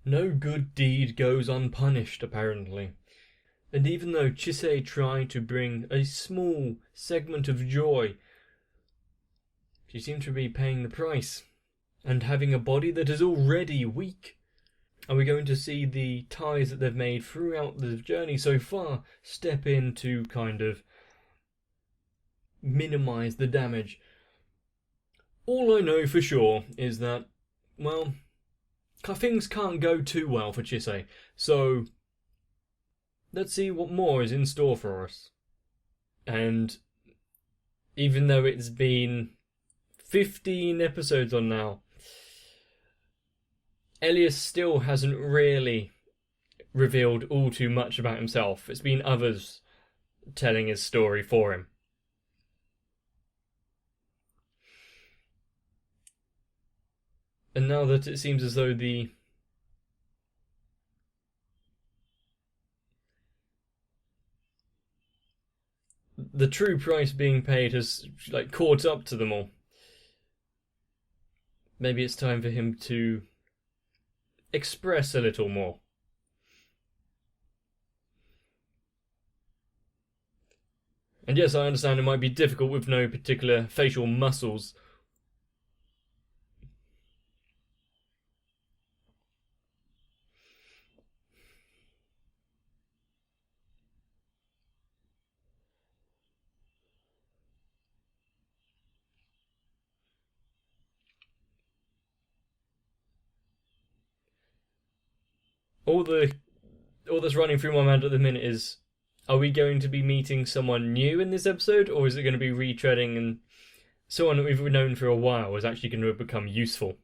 No good deed goes unpunished, apparently. And even though Chisei tried to bring a small segment of joy, she seemed to be paying the price, and having a body that is already weak. Are we going to see the ties that they've made throughout the journey so far step in to kind of minimize the damage? All I know for sure is that, well, things can't go too well for Chisei, so let's see what more is in store for us. And even though it's been 15 episodes on now, Elias still hasn't really revealed all too much about himself. It's been others telling his story for him. And now that it seems as though the true price being paid has caught up to them all, maybe it's time for him to express a little more. And yes, I understand it might be difficult with no particular facial muscles. All that's running through my mind at the minute is, are we going to be meeting someone new in this episode, or is it going to be retreading and someone that we've known for a while is actually going to become useful?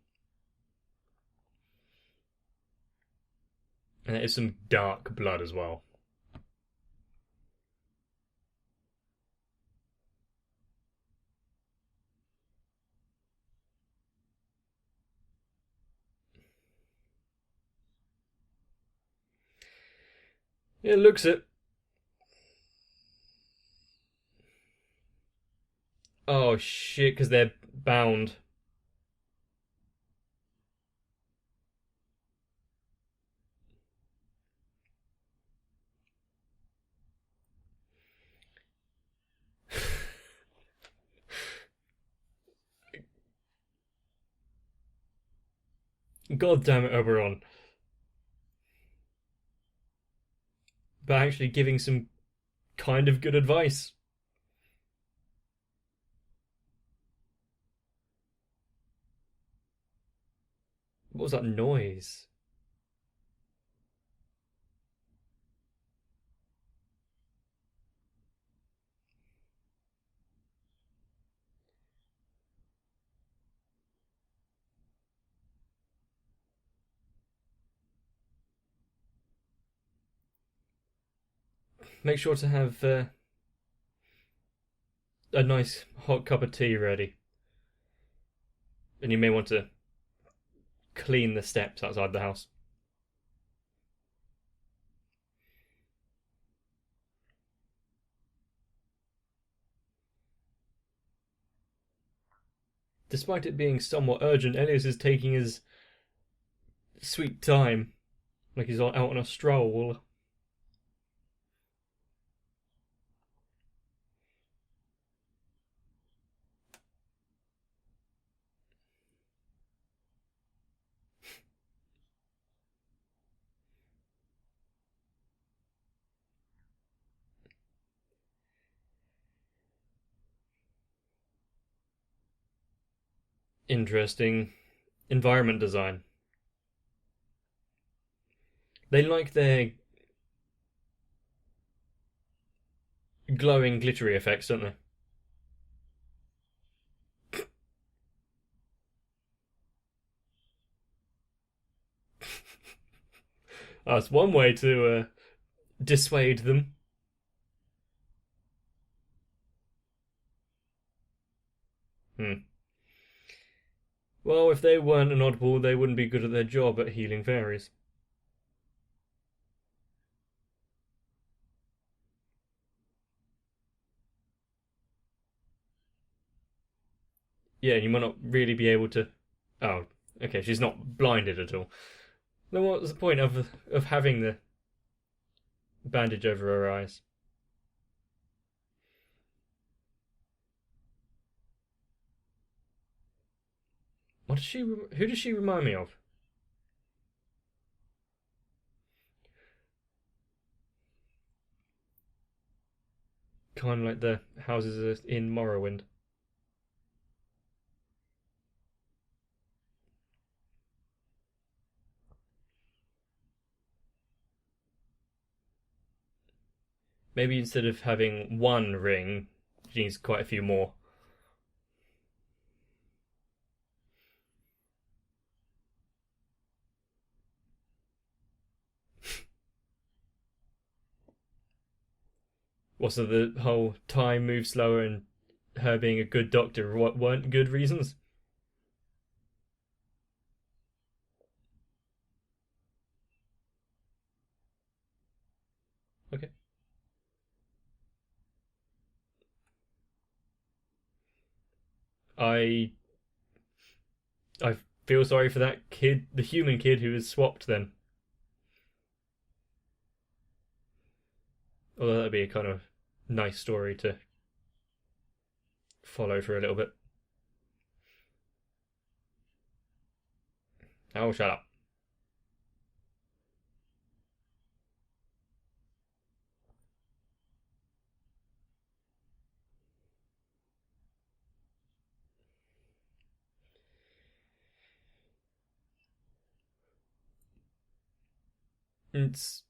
And that is some dark blood as well. It looks it. Oh shit, because they're bound. God damn it, Oberon. But actually giving some kind of good advice. What was that noise? Make sure to have a nice hot cup of tea ready. And you may want to clean the steps outside the house. Despite it being somewhat urgent, Elias is taking his sweet time, like he's out on a stroll. Interesting environment design. They like their glowing, glittery effects, don't they? That's one way to dissuade them. Well, if they weren't an oddball, they wouldn't be good at their job at healing fairies. Yeah, you might not really be able to... Oh, okay, she's not blinded at all. Then what was the point of having the bandage over her eyes? What does she? Who does she remind me of? Kind of like the houses in Morrowind. Maybe instead of having one ring, she needs quite a few more. What's so the whole time moves slower and her being a good doctor weren't good reasons? Okay. I I feel sorry for that kid, the human kid who was swapped then. Although that'd be a kind of nice story to follow for a little bit. Oh, shut up. It's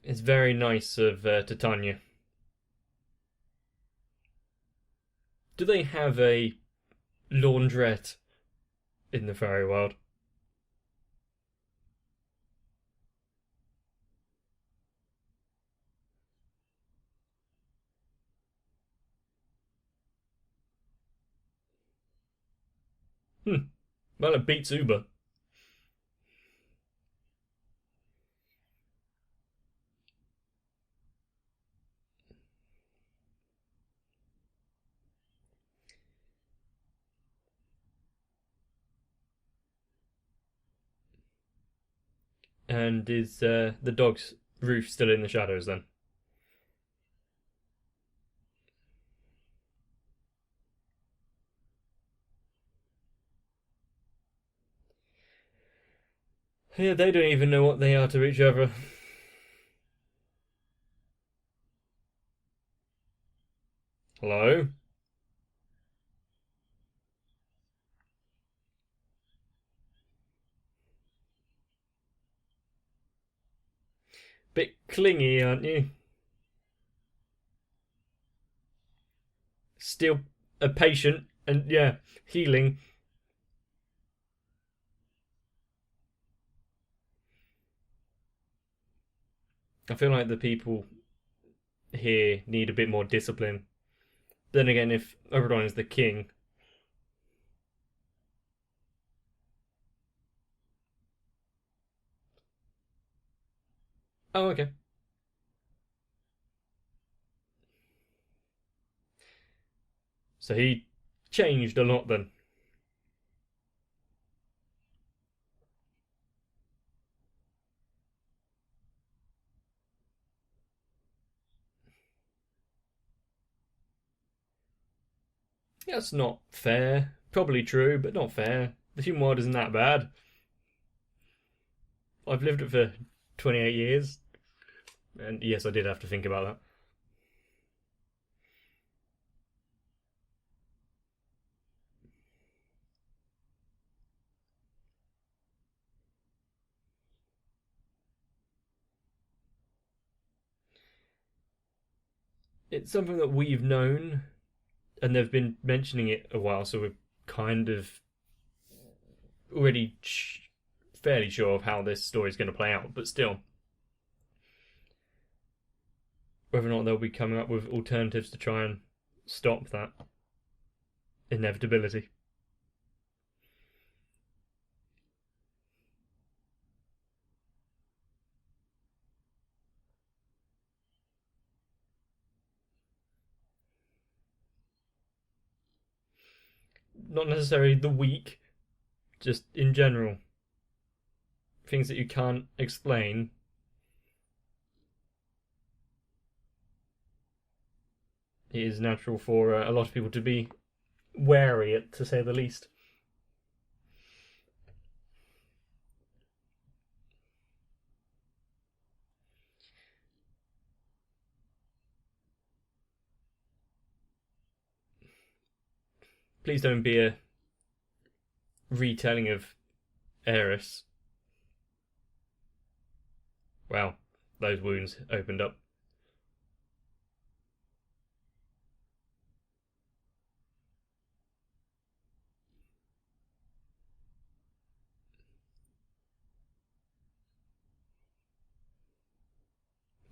it's very nice of Titania. Do they have a laundrette in the fairy world? Hmm. Well, it beats Uber. And is the dog's roof still in the shadows then? Yeah, they don't even know what they are to each other. Hello? Bit clingy, aren't you? Still a patient and, yeah, healing. I feel like the people here need a bit more discipline. Then again, if Oberon is the king. Oh, okay. So he changed a lot then. That's not fair. Probably true, but not fair. The human world isn't that bad. I've lived it for 28 years. And yes, I did have to think about that. It's something that we've known, and they've been mentioning it a while, so we're kind of already fairly sure of how this story's going to play out. But still, whether or not they'll be coming up with alternatives to try and stop that inevitability. Not necessarily the weak, just in general, things that you can't explain. It is natural for a lot of people to be wary, to say the least. Please don't be a retelling of Eris. Wow, those wounds opened up.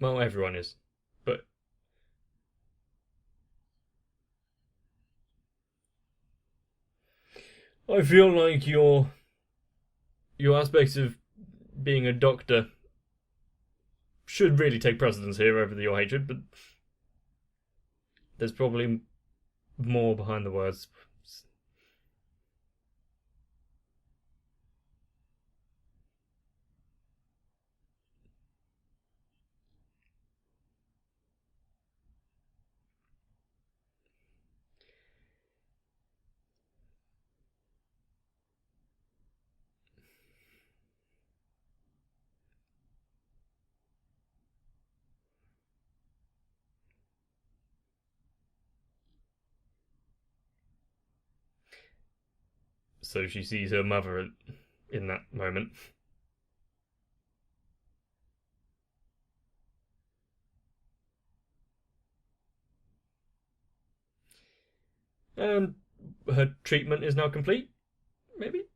Well, everyone is, but I feel like your aspects of being a doctor should really take precedence here over your hatred, but there's probably more behind the words. So she sees her mother in that moment. And her treatment is now complete, maybe?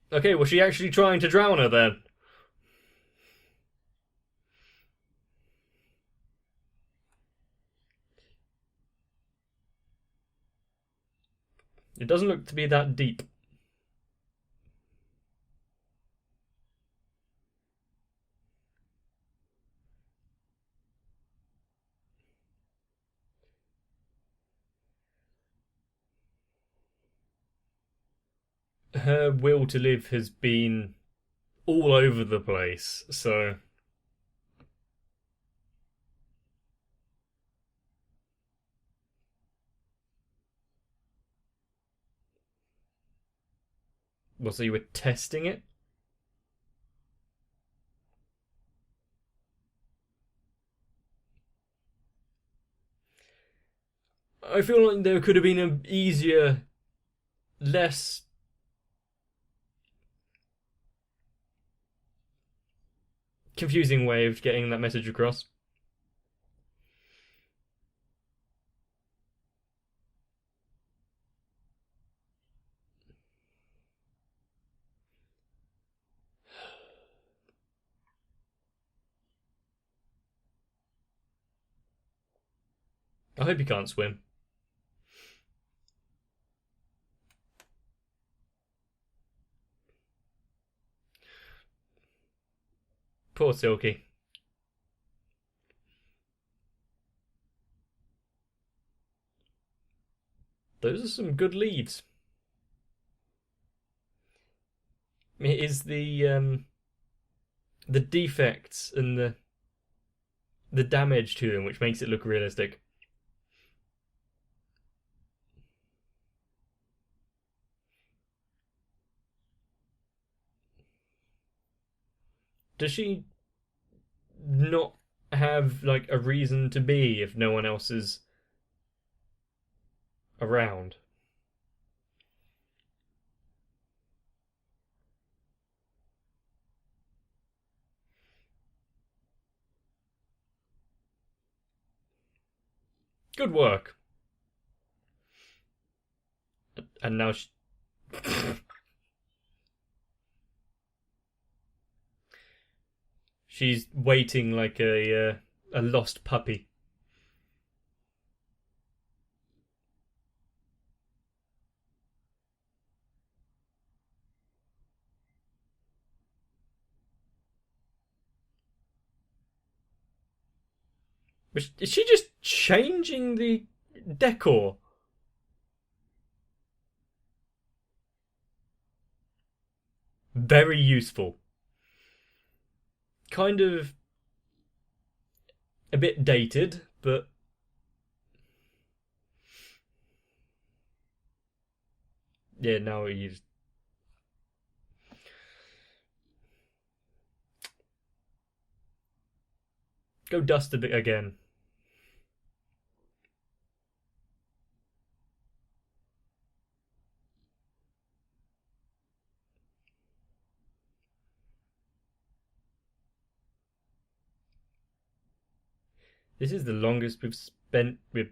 Okay, was she actually trying to drown her then? It doesn't look to be that deep. Her will to live has been all over the place, so. Well, so you were testing it? I feel like there could have been an easier, less confusing way of getting that message across. I hope you can't swim. Poor Silky. Those are some good leads. It is the defects and the damage to them which makes it look realistic. Does she not have like a reason to be if no one else is around? Good work. And now she. She's waiting like a lost puppy. Is she just changing the decor? Very useful. Kind of a bit dated, but yeah, now you go dust a bit again. This is the longest we've spent with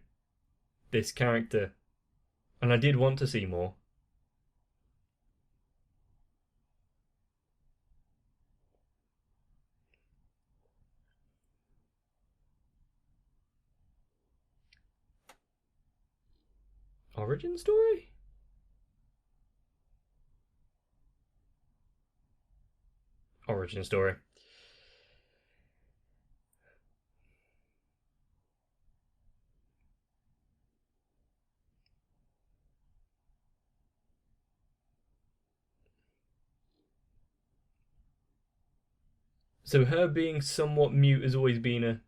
this character, and I did want to see more. Origin story? Origin story. So her being somewhat mute has always been a.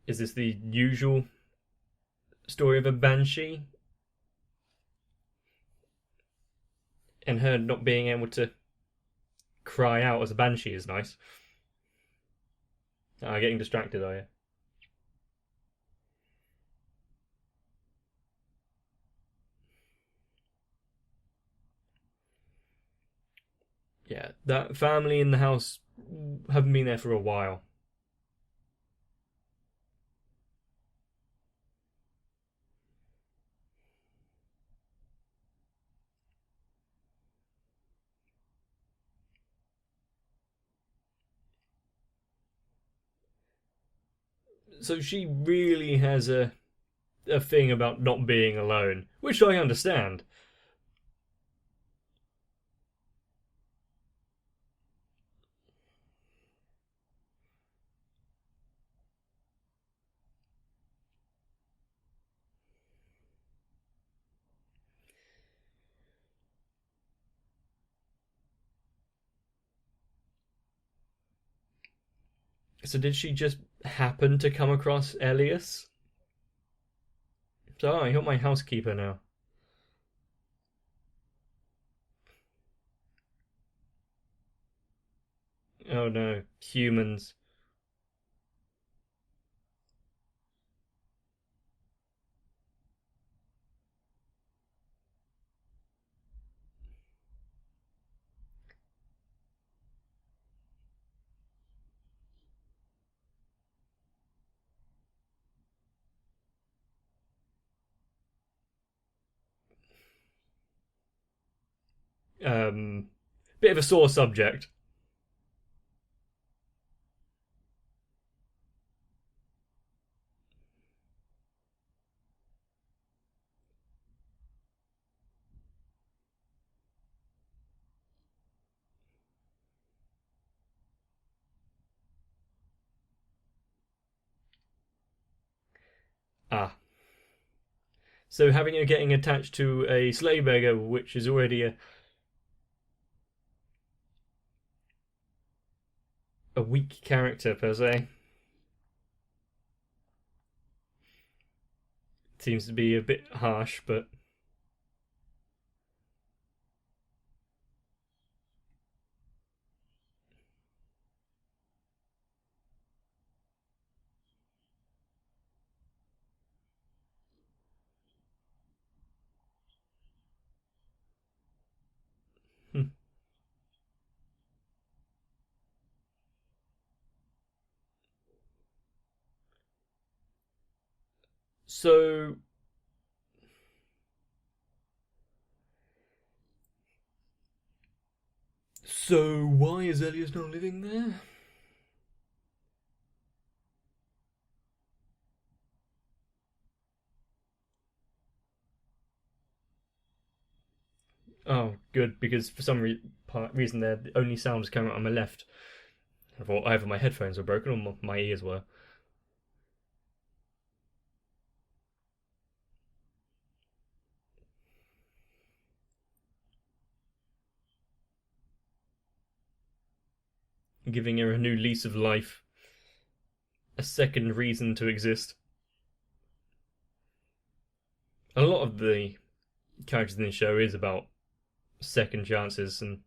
Is this the usual story of a banshee? And her not being able to cry out as a banshee is nice. Getting distracted, are you? Yeah, that family in the house haven't been there for a while. So she really has a thing about not being alone, which I understand. So did she just happen to come across Elias? So you're my housekeeper now. Oh no, humans. Um, Bit of a sore subject. Ah, so having her getting attached to a slave beggar, which is already a weak character per se, seems to be a bit harsh, but hmm. So why is Elias not living there? Oh, good, because for some reason there the only sound was coming out on my left. I thought either my headphones were broken or my ears were. Giving her a new lease of life, a second reason to exist. A lot of the characters in the show is about second chances and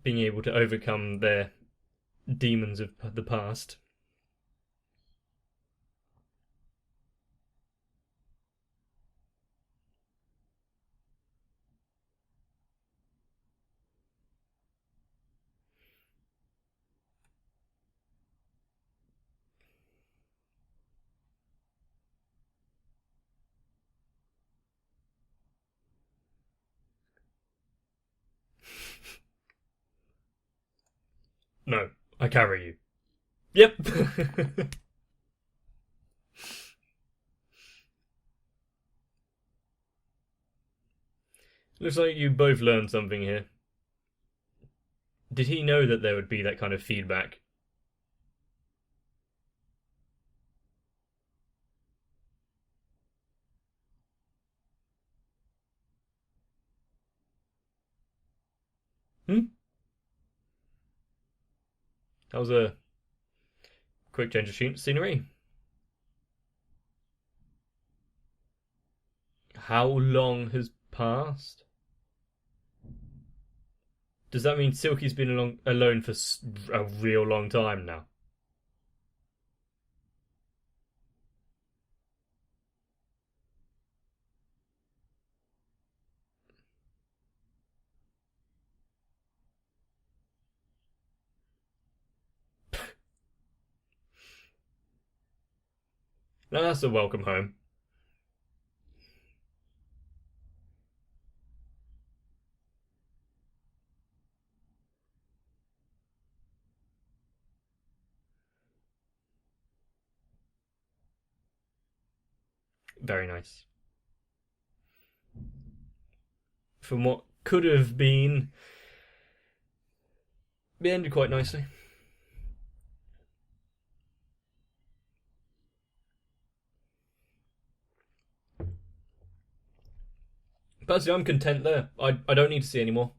being able to overcome their demons of the past. No, I carry you. Yep. Looks like you both learned something here. Did he know that there would be that kind of feedback? Hmm? That was a quick change of scenery. How long has passed? Does that mean Silky's been alone for a real long time now? Now that's a welcome home. Very nice. From what could have been, it ended quite nicely. Personally, I'm content there. I don't need to see any more.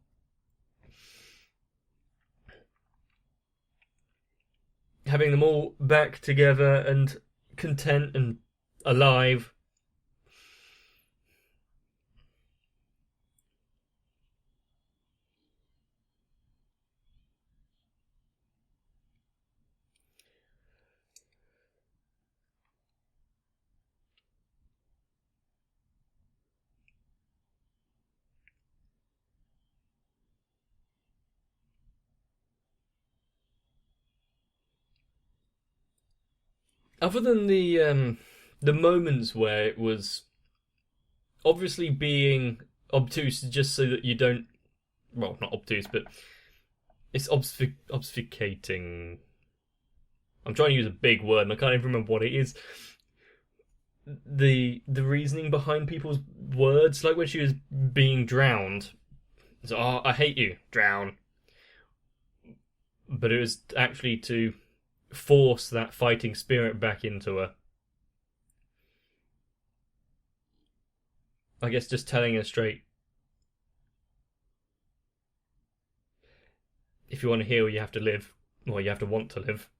Having them all back together and content and alive. Other than the moments where it was obviously being obtuse just so that you don't, well, not obtuse, but it's obfuscating. I'm trying to use a big word and I can't even remember what it is. The reasoning behind people's words, like when she was being drowned. So, oh, I hate you, drown. But it was actually to force that fighting spirit back into her. I guess just telling her straight. If you want to heal, you have to live. Well, you have to want to live.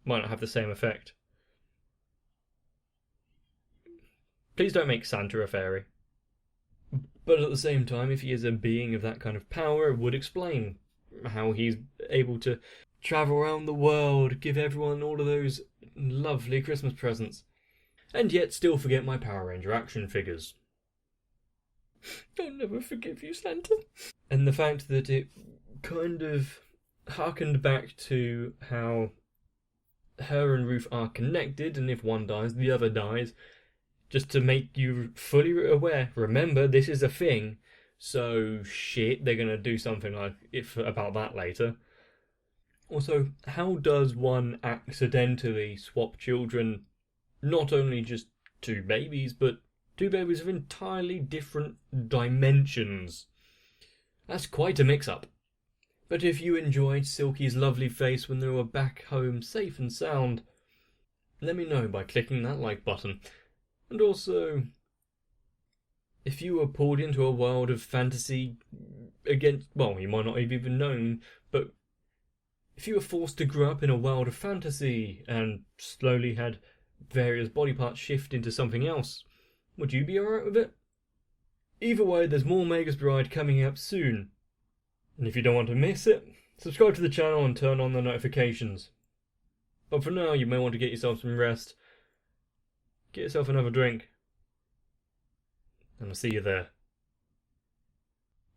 Might not have the same effect. Please don't make Santa a fairy. But at the same time, if he is a being of that kind of power, it would explain how he's able to travel around the world, give everyone all of those lovely Christmas presents, and yet still forget my Power Ranger action figures. I'll never forgive you, Santa. And the fact that it kind of harkened back to how her and Ruth are connected, and if one dies, the other dies, just to make you fully aware. Remember, this is a thing, so shit, they're gonna do something like about that later. Also, how does one accidentally swap children? Not only just two babies, but two babies of entirely different dimensions. That's quite a mix-up. But if you enjoyed Silky's lovely face when they were back home safe and sound, let me know by clicking that like button. And also, if you were pulled into a world of fantasy against, well, you might not have even known, but if you were forced to grow up in a world of fantasy and slowly had various body parts shift into something else, would you be alright with it? Either way, there's more Magus Bride coming up soon. And if you don't want to miss it, subscribe to the channel and turn on the notifications. But for now, you may want to get yourself some rest. Get yourself another drink. And I'll see you there.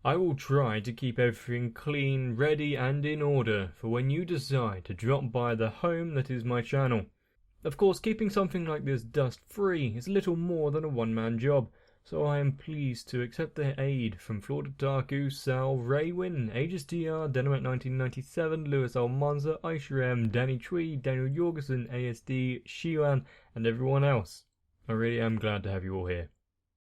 I will try to keep everything clean, ready and in order for when you decide to drop by the home that is my channel. Of course, keeping something like this dust-free is little more than a one-man job, so I am pleased to accept the aid from Florida Taku, Sal, Raywin, Aegis TR, Dynamite 1997, Lewis Almanza, Aisha M, Danny Twee, Daniel Jorgensen, ASD, Shiwan, and everyone else. I really am glad to have you all here.